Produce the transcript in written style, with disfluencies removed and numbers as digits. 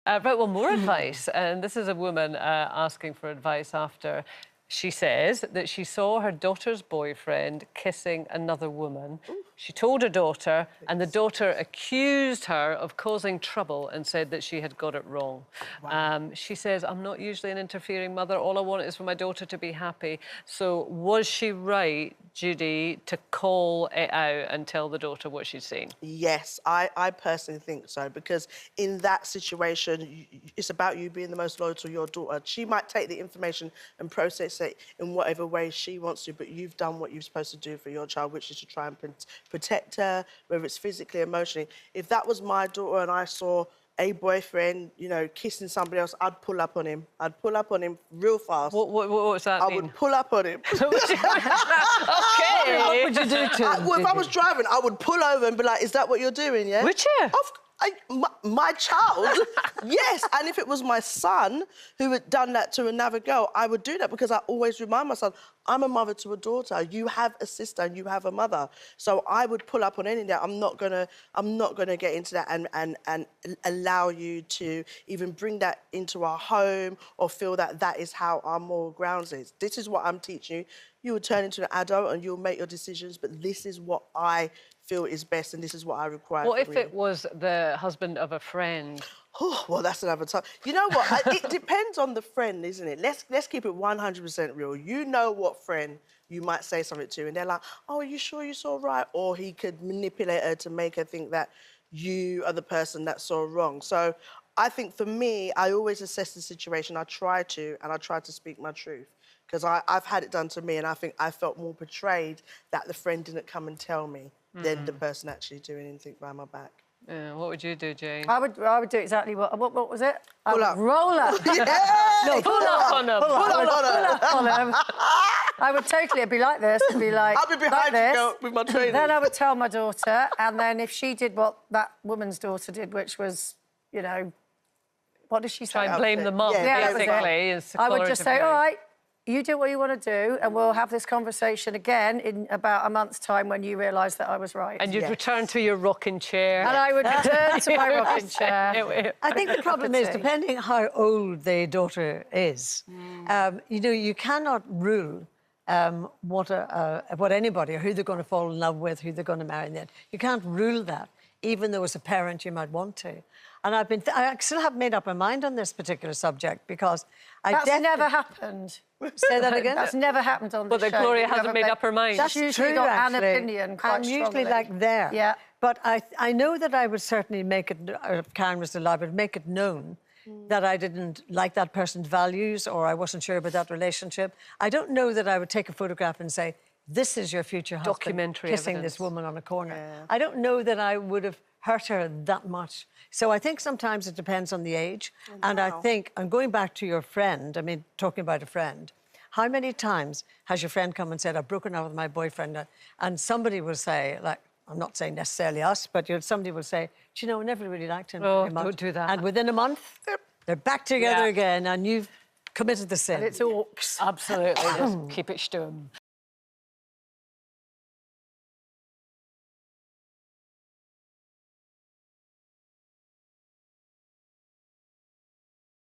Right, well, more advice. And this is a woman asking for advice after she says that she saw her daughter's boyfriend kissing another woman. She told her daughter, and the daughter accused her of causing trouble and said that she had got it wrong. Wow. She says, I'm not usually an interfering mother. All I want is for my daughter to be happy. So was she right, Judi, to call it out and tell the daughter what she'd seen? Yes, I personally think so, because in that situation, it's about you being the most loyal to your daughter. She might take the information and process it in whatever way she wants to, but you've done what you're supposed to do for your child, which is to try and protect her, whether it's physically, emotionally. If that was my daughter and I saw a boyfriend, you know, kissing somebody else, I'd pull up on him. I'd pull up on him real fast. What's that mean? I would pull up on him. OK. What would you do to him? Well, if I was driving, I would pull over and be like, is that what you're doing, yeah? Would you? My child, yes. And if it was my son who had done that to another girl, I would do that, because I always remind my son, I'm a mother to a daughter. You have a sister and you have a mother. So I would pull up on any of that. I'm not gonna get into that and allow you to even bring that into our home or feel that that is how our moral grounds is. This is what I'm teaching you. You will turn into an adult and you'll make your decisions, but this is what I feel is best and this is what I require. What if it was the husband of a friend? Oh, well, that's another time. You know what? It depends on the friend, isn't it? Let's keep it 100% real. You know what friend you might say something to, and they're like, oh, are you sure you saw right? Or he could manipulate her to make her think that you are the person that saw wrong. So I think for me, I always assess the situation. I try to speak my truth. Because I've had it done to me, and I think I felt more betrayed that the friend didn't come and tell me than the person actually doing anything behind my back. Yeah, what would you do, Jane? I would do exactly what was it? Pull up. Roll up. Yeah! No, pull up on them. Pull up on them. I would totally be like this and be like, I'll be behind you, girl, with my trainers. Then I would tell my daughter, and then if she did what that woman's daughter did, which was, you know, what did she say? Try and blame the mum, basically. I would just say, all right, you do what you want to do, and we'll have this conversation again in about a month's time when you realise that I was right. And you'd return to your rocking chair. And I would return to my rocking chair. I think the problem is, depending how old the daughter is, you know, you cannot rule what anybody, or who they're going to fall in love with, who they're going to marry in the end. You can't rule that, even though as a parent you might want to. And I still haven't made up my mind on this particular subject, because That's never happened. Say that again? That's never happened on the show. But Gloria hasn't made up her mind. That's usually got an opinion quite I'm usually like there. Yeah. But I know that I would certainly make it, if Karen was alive, I would make it known that I didn't like that person's values, or I wasn't sure about that relationship. I don't know that I would take a photograph and say, this is your future husband Documentary kissing evidence. this woman on a corner. Yeah. I don't know that I would have hurt her that much. So I think sometimes it depends on the age. And I think, and going back to your friend, I mean, talking about a friend, how many times has your friend come and said, I've broken up with my boyfriend, and somebody will say, like, I'm not saying necessarily us, but somebody will say, do you know, I never really liked him. Oh, don't do that. And within a month, they're back together again, and you've committed the sin. And it's orcs. Absolutely. Just keep it stum.